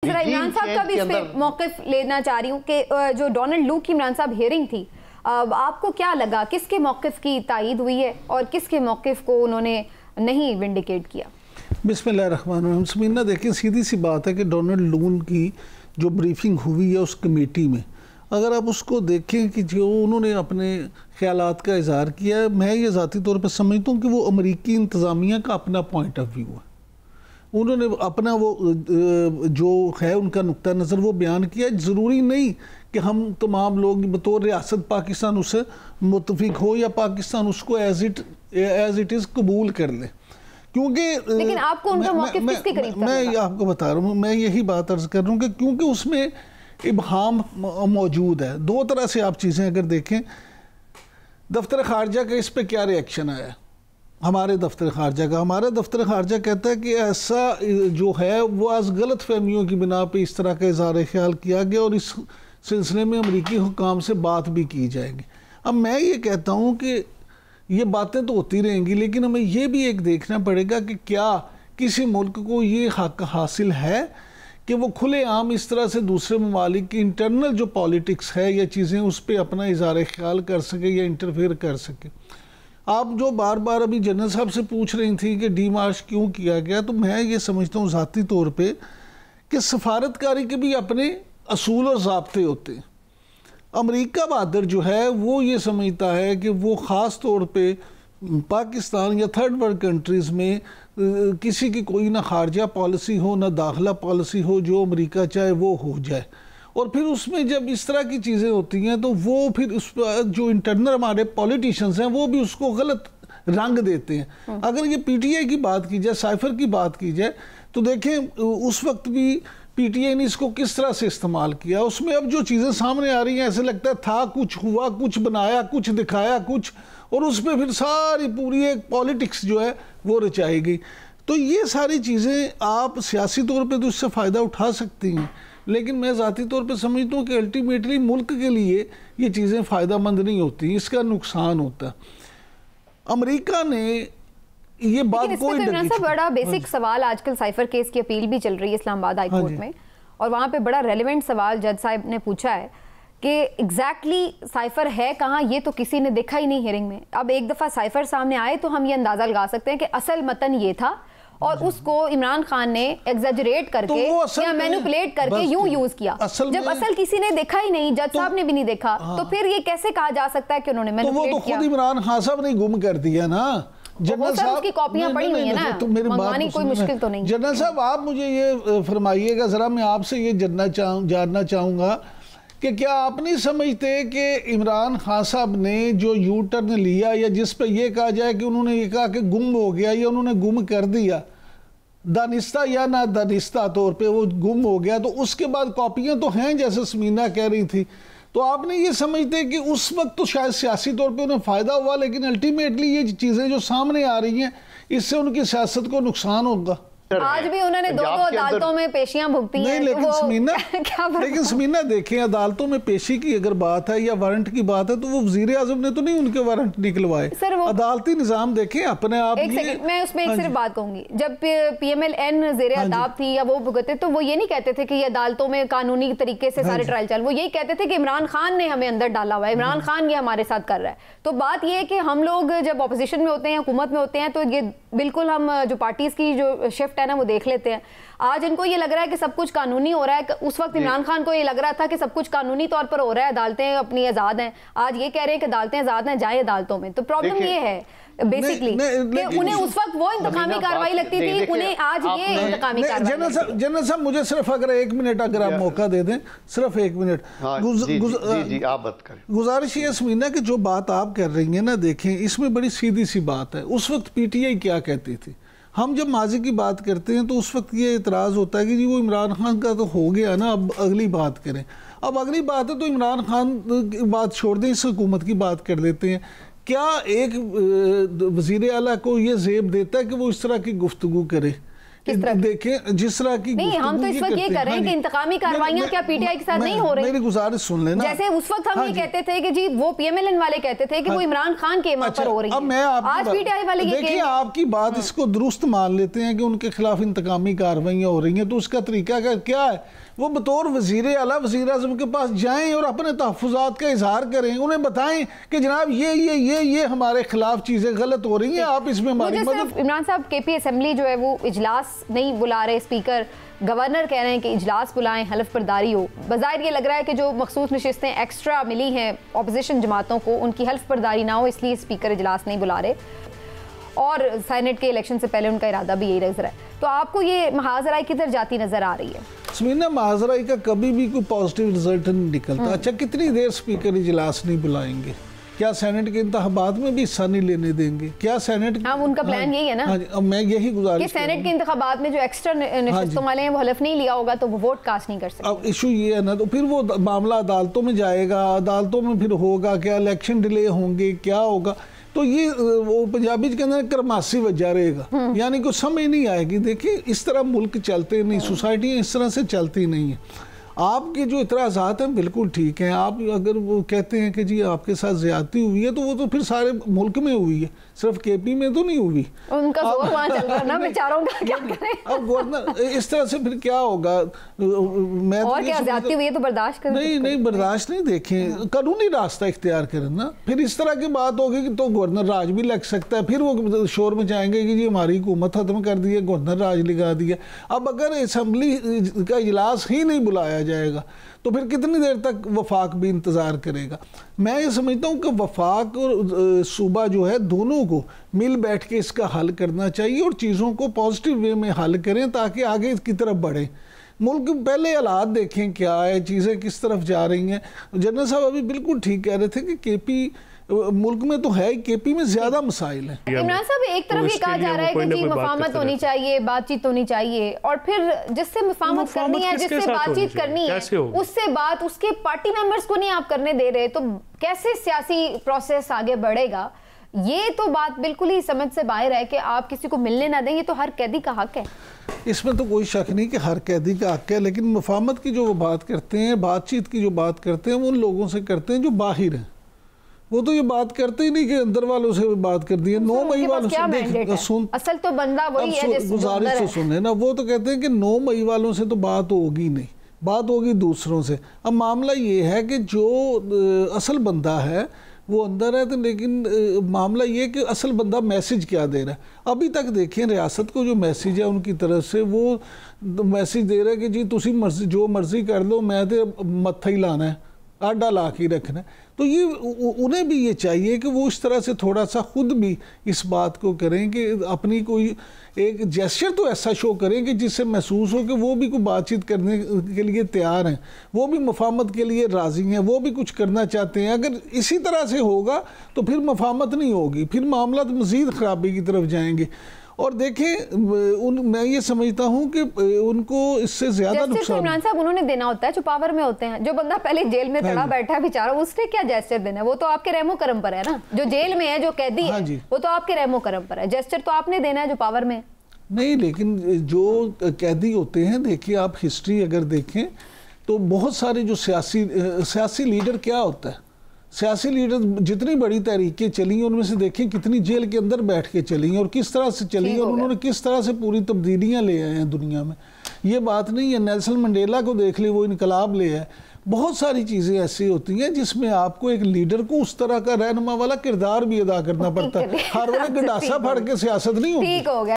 ذرا عمران صاحب کا بھی اس پہ موقف لینا چاہ رہی ہوں کہ جو ڈونلڈ لوک کی عمران صاحب ہیئرنگ تھی، آپ کو کیا لگا، کس کے موقف کی تائید ہوئی ہے اور کس کے موقف کو انہوں نے نہیں ونڈیکیٹ کیا؟ بسم اللہ الرحمن الرحیم. سمینہ دیکھیں، سیدھی سی بات ہے کہ ڈونلڈ لوک کی جو بریفنگ ہوئی ہے اس کمیٹی میں، اگر آپ اس کو دیکھیں کہ جو انہوں نے اپنے خیالات کا اظہار کیا ہے، میں یہ ذاتی طور پہ سمجھتا ہوں کہ وہ امریکی انتظامیہ کا اپنا پوائنٹ آف ویو ہے. انہوں نے اپنا وہ جو ہے ان کا نقطہ نظر وہ بیان کیا. ضروری نہیں کہ ہم تمام لوگ بطور ریاست پاکستان اس سے متفق ہو یا پاکستان اس کو ایز اٹ از قبول کر لے، کیونکہ لیکن آپ کو ان کا موقف کس کے قریب میں آپ کو بتا رہا ہوں، میں یہی بات عرض کر رہا ہوں کہ کیونکہ اس میں ابہام موجود ہے. دو طرح سے آپ چیزیں اگر دیکھیں، دفتر خارجہ کا اس پہ کیا ری ایکشن آیا ہمارے دفتر خارجہ کا؟ ہمارا دفتر خارجہ کہتا ہے کہ ایسا جو ہے وہ از غلط فہمیوں کی بنا پہ اس طرح کا اظہار خیال کیا گیا اور اس سلسلے میں امریکی حکام سے بات بھی کی جائے گی. اب میں یہ کہتا ہوں کہ یہ باتیں تو ہوتی رہیں گی، لیکن ہمیں یہ بھی ایک دیکھنا پڑے گا کہ کیا کسی ملک کو یہ حق حاصل ہے کہ وہ کھلے عام اس طرح سے دوسرے ممالک کی انٹرنل جو پالیٹکس ہے یا چیزیں اس پہ اپنا اظہار خیال کر سکے یا انٹرفیئر کر سکے. آپ جو بار بار ابھی جنرل صاحب سے پوچھ رہی تھی کہ ڈی مارچ کیوں کیا گیا، تو میں یہ سمجھتا ہوں ذاتی طور پہ کہ سفارتکاری کے بھی اپنے اصول اور ضابطے ہوتے ہیں. امریکہ بہادر جو ہے وہ یہ سمجھتا ہے کہ وہ خاص طور پہ پاکستان یا تھرڈ ورلڈ کنٹریز میں کسی کی کوئی نہ خارجہ پالیسی ہو نہ داخلہ پالیسی ہو، جو امریکہ چاہے وہ ہو جائے. اور پھر اس میں جب اس طرح کی چیزیں ہوتی ہیں تو وہ پھر اس جو انٹرنل ہمارے پولیٹیشنز ہیں وہ بھی اس کو غلط رنگ دیتے ہیں. اگر یہ پی ٹی آئی کی بات کی جائے، سائفر کی بات کی جائے، تو دیکھیں اس وقت بھی پی ٹی آئی نے اس کو کس طرح سے استعمال کیا. اس میں اب جو چیزیں سامنے آ رہی ہیں ایسے لگتا ہے تھا کچھ، ہوا کچھ، بنایا کچھ، دکھایا کچھ، اور اس پہ پھر ساری پوری ایک پالیٹکس جو ہے وہ رچائی گئی. تو یہ ساری چیزیں آپ سیاسی طور پہ تو اس سے فائدہ اٹھا سکتی ہیں، لیکن میں ذاتی طور پہ سمجھتا ہوں کہ الٹیمیٹلی ملک کے لیے یہ چیزیں فائدہ مند نہیں ہوتی، اس کا نقصان ہوتا. امریکہ نے یہ بات کوئی بڑا بیسک سوال آج کل سائفر کیس کی اپیل بھی چل رہی ہے اسلام آباد ہائی کورٹ میں، اور وہاں پہ بڑا ریلیونٹ سوال جج صاحب نے پوچھا ہے کہ ایگزیکٹلی سائفر ہے کہاں، یہ تو کسی نے دیکھا ہی نہیں ہیئرنگ میں. اب ایک دفعہ سائفر سامنے آئے تو ہم یہ اندازہ لگا سکتے ہیں کہ اصل متن یہ تھا، اور اس کو عمران خان نے ایگزیجریٹ کر کے یا مینوپولیٹ کر کے یوں یوز کیا. جب اصل کسی نے دیکھا ہی نہیں، جج صاحب نے بھی نہیں دیکھا، تو پھر یہ کیسے کہا جا سکتا ہے کہ انہوں نے مینوپولیٹ کیا؟ تو وہ تو خود عمران خان صاحب نے گم کر دیا نا. جنرل صاحب اس کی کاپیاں پڑی ہوئی ہیں نا، منگوانی کوئی مشکل تو نہیں. جنرل صاحب آپ مجھے یہ فرمائیے گا ذرا، میں آپ سے یہ جاننا چاہوں گا کہ کیا آپ نہیں سمجھتے کہ عمران خان صاحب نے جو یو ٹرن لیا، یا جس پہ یہ کہا جائے کہ انہوں نے یہ کہا کہ گم ہو گیا یا انہوں نے گم کر دیا، دانستہ یا نہ دانستہ طور پہ وہ گم ہو گیا، تو اس کے بعد کاپیاں تو ہیں جیسے سمینہ کہہ رہی تھی، تو آپ نے یہ سمجھتے کہ اس وقت تو شاید سیاسی طور پہ انہیں فائدہ ہوا، لیکن الٹیمیٹلی یہ چیزیں جو سامنے آ رہی ہیں اس سے ان کی سیاست کو نقصان ہوگا. آج بھی انہوں نے دو عدالتوں میں پیشیاں بھگتی ہیں. لیکن سمینہ دیکھیں، عدالتوں میں پیشی کی اگر بات ہے یا وارنٹ کی بات ہے تو وہ وزیر اعظم نے تو نہیں ان کے وارنٹ نکلوائے. عدالتی نظام دیکھیں اپنے آپ. ایک سیکنڈ، میں اس میں ایک صرف بات کہوں گی، جب پی ایم ایل این زیر اعتاب تھی یا وہ بھگتے تو وہ یہ نہیں کہتے تھے کہ یہ عدالتوں میں قانونی طریقے سے سارے ٹرائل چل، وہ یہی کہتے تھے کہ عمران خان نے ہمیں اندر ڈالا ہوا ہے، عمران خان یہ ہمارے ساتھ کر رہا ہے. تو بات یہ ہے کہ ہم لوگ جب اپوزیشن میں ہوتے ہیں، حکومت میں ہوتے ہیں، تو یہ بالکل ہم جو پارٹیز کی جو شفٹ ہے نا وہ دیکھ لیتے ہیں. آج ان کو یہ لگ رہا ہے کہ سب کچھ قانونی ہو رہا ہے، اس وقت عمران خان کو یہ لگ رہا تھا کہ سب کچھ قانونی طور پر ہو رہا ہے، عدالتیں اپنی آزاد ہیں. آج یہ کہہ رہے ہیں کہ عدالتیں آزاد ہیں، جائیں عدالتوں میں. تو پرابلم یہ ہے بیسکلی کہ انہیں اس وقت وہ انتقامی کاروائی لگتی تھی، انہیں آج یہ انتقامی کاروائی. جنرل صاحب مجھے صرف اگر ایک منٹ اگر آپ موقع دے دیں، صرف ایک منٹ گزارش یہ سمینہ کہ جو بات آپ کر رہی ہیں نا، دیکھیں اس میں بڑی سیدھی سی بات ہے. اس وقت پی ٹی آئی کیا کہتی تھی؟ ہم جب ماضی کی بات کرتے ہیں تو اس وقت یہ اعتراض ہوتا ہے کہ جی وہ عمران خان کا تو ہو گیا نا، اب اگلی بات کریں. اب اگلی بات ہے تو عمران خان کی بات چھوڑ دیں، اس حکومت کی بات کر لیتے ہیں. کیا ایک وزیر اعلیٰ کو یہ زیب دیتا ہے کہ وہ اس طرح کی گفتگو کرے؟ دیکھیں جس طرح کی نہیں، ہم تو اس وقت یہ کر رہے ہیں کہ انتقامی کارروائیاں کیا پی ٹی آئی کے ساتھ نہیں ہو رہی؟ میری گزارش سن لینا، جیسے اس وقت ہم یہ کہتے تھے کہ جی وہ پی ایم ایل این والے کہتے تھے کہ وہ عمران خان کے امام پر ہو رہی ہے، آج پی ٹی آئی والے یہ کہیں دیکھیں آپ کی بات اس کو درست مان لیتے ہیں کہ ان کے خلاف انتقامی کارروائیاں ہو رہی ہیں، تو اس کا طریقہ کیا ہے؟ وہ بطور وزیر اعلیٰ وزیر اعظم کے پاس جائیں اور اپنے تحفظات کا اظہار کریں، انہیں بتائیں کہ جناب یہ ہمارے خلاف چیزیں غلط ہو رہی ہیں، آپ اس میں ہماری مدد۔ عمران صاحب کے پی اسمبلی جو ہے وہ اجلاس نہیں بلا رہے، اسپیکر گورنر کہہ رہے ہیں کہ اجلاس بلائیں، حلف برداری ہو۔ بظاہر یہ لگ رہا ہے کہ جو مخصوص نشستیں ایکسٹرا ملی ہیں اپوزیشن جماعتوں کو، ان کی حلف برداری نہ ہو، اس لیے اسپیکر اجلاس نہیں بلا رہے، اور سینٹ کے الیکشن سے پہلے ان کا ارادہ بھی یہی نظر ہے۔ تو آپ کو یہ محاذ رائی کدھر جاتی نظر آ رہی ہے؟ سمینا، محاذ رائی کا کبھی بھی کوئی پازیٹیو رزلٹ نہیں نکلتا۔ اچھا، کتنی دیر اسپیکر اجلاس نہیں بلائیں گے؟ کیا سینٹ کے انتخابات میں بھی حصہ نہیں لینے دیں گے؟ کیا سینٹ ان کا پلان یہی ہے نا میں یہی گزارش کہ سینٹ کے انتخابات میں جو ایکسٹرا نشستوں والے ہیں وہ حلف نہیں لیا ہوگا تو وہ ووٹ کاسٹ نہیں کر سکتے۔ اب ایشو یہ ہے نا، تو پھر وہ معاملہ عدالتوں میں جائے گا، عدالتوں میں پھر ہوگا کیا، الیکشن ڈیلے ہوں گے، کیا ہوگا؟ تو یہ وہ پنجابی کے اندر کرماسی وجہ رہے گا، یعنی کوئی سمجھ نہیں آئے گی۔ دیکھیں اس طرح ملک چلتے نہیں، سوسائٹیاں اس طرح سے چلتی نہیں ہیں۔ آپ کے جو اعتراضات ہیں بالکل ٹھیک ہیں، آپ اگر وہ کہتے ہیں کہ جی آپ کے ساتھ زیادتی ہوئی ہے تو وہ تو پھر سارے ملک میں ہوئی ہے، صرف کے پی میں تو نہیں ہوئی۔ ان کا زور وہاں چل رہا ہے نا بیچاروں کا، کیا کریں؟ اب گورنر اس طرح سے پھر کیا ہوگا؟ میں اور کیا زیادتی ہوئی ہے تو برداشت کریں؟ نہیں برداشت نہیں، دیکھیں قانونی راستہ اختیار کریں نا۔ پھر اس طرح کی بات ہوگی کہ تو گورنر راج بھی لگ سکتا ہے، پھر وہ شور میں جائیں گے کہ جی ہماری حکومت ختم کر دی ہے، گورنر راج لگا دیا۔ اب اگر اسمبلی کا اجلاس ہی نہیں بلایا جائے گا تو پھر کتنی دیر تک وفاق بھی انتظار کرے گا؟ میں یہ سمجھتا ہوں کہ وفاق اور صوبہ جو ہے دونوں کو مل بیٹھ کے اس کا حل کرنا چاہیے اور چیزوں کو پازیٹیو وے میں حل کریں تاکہ آگے کی طرف بڑھیں۔ ملک پہلے حالات دیکھیں کیا ہے، چیزیں کس طرف جا رہی ہیں۔ جنرل صاحب ابھی بالکل ٹھیک کہہ رہے تھے کہ کے پی ملک میں تو ہے، کے پی میں زیادہ مسائل ہیں۔ عمران صاحب ایک طرف یہ کہا جا رہا ہے کہ جی مفاہمت ہونی چاہیے، بات چیت ہونی چاہیے، اور پھر جس سے مفاہمت کرنی ہے، جس سے بات چیت کرنی ہے، اس سے بات اس کے پارٹی ممبرز کو نہیں آپ کرنے دے رہے، تو کیسے سیاسی پروسیس آگے بڑھے گا؟ یہ تو بات بالکل ہی سمجھ سے باہر ہے کہ آپ کسی کو ملنے نہ دیں، یہ تو ہر قیدی کا حق ہے۔ اس میں تو کوئی شک نہیں کہ ہر قیدی کا حق ہے، لیکن مفاہمت کی جو وہ بات کرتے ہیں، بات چیت کی جو بات کرتے ہیں، وہ ان لوگوں سے کرتے ہیں جو باہر ہیں۔ وہ تو یہ بات کرتے ہی نہیں کہ اندر والوں سے بات کر دی ہے۔ 9 مئی والوں سے اصل تو بندہ وہی ہے جس گزارش تو سنیں نا، وہ تو کہتے ہیں کہ 9 مئی والوں سے تو بات ہوگی نہیں، بات ہوگی دوسروں سے۔ اب معاملہ یہ ہے کہ جو اصل بندہ ہے وہ اندر ہے، لیکن معاملہ یہ کہ اصل بندہ میسیج کیا دے رہا ہے۔ ابھی تک دیکھیں ریاست کو جو میسیج ہے ان کی طرف سے، وہ میسیج دے رہا ہے کہ جی تسی مرضی جو مرضی کر لو، میں تے متھا ہی لانا ہے، آڈا لا کے رکھنا ہے۔ تو یہ انہیں بھی یہ چاہیے کہ وہ اس طرح سے تھوڑا سا خود بھی اس بات کو کریں کہ اپنی کوئی ایک جیسچر تو ایسا شو کریں کہ جس سے محسوس ہو کہ وہ بھی کوئی بات چیت کرنے کے لیے تیار ہیں، وہ بھی مفاہمت کے لیے راضی ہیں، وہ بھی کچھ کرنا چاہتے ہیں۔ اگر اسی طرح سے ہوگا تو پھر مفاہمت نہیں ہوگی، پھر معاملات مزید خرابی کی طرف جائیں گے۔ اور دیکھیں میں یہ سمجھتا ہوں کہ ان کو اس سے زیادہ نقصان عمران صاحب انہوں نے دینا ہوتا ہے جو پاور میں ہوتے ہیں۔ جو بندہ پہلے جیل میں تڑا بیٹھا ہے بیچارہ، اس نے کیا جیسچر دینا ہے؟ وہ تو آپ کے رحم و کرم پر ہے نا۔ جو جیل میں ہے، جو قیدی ہے، وہ تو آپ کے رحم و کرم پر ہے۔ جیسچر تو آپ نے دینا ہے جو پاور میں نہیں۔ لیکن جو قیدی ہوتے ہیں، دیکھیے آپ ہسٹری اگر دیکھیں تو بہت سارے جو سیاسی لیڈر کیا ہوتا ہے، سیاسی لیڈر جتنی بڑی تحریکیں چلی ان میں سے دیکھیں کتنی جیل کے اندر بیٹھ کے چلی ہیں اور کس طرح سے چلی ہیں، اور انہوں نے کس طرح سے پوری تبدیلیاں لے آئے ہیں دنیا میں۔ یہ بات نہیں ہے، نیلسن منڈیلا کو دیکھ لیں، وہ انقلاب لے آئے۔ بہت ساری چیزیں ایسی ہوتی ہیں جس میں آپ کو ایک لیڈر کو اس طرح کا رہنما والا کردار بھی ادا کرنا پڑتا ہے۔ ہر وقت گنڈاسا پھڑ کے سیاست نہیں ہوتی۔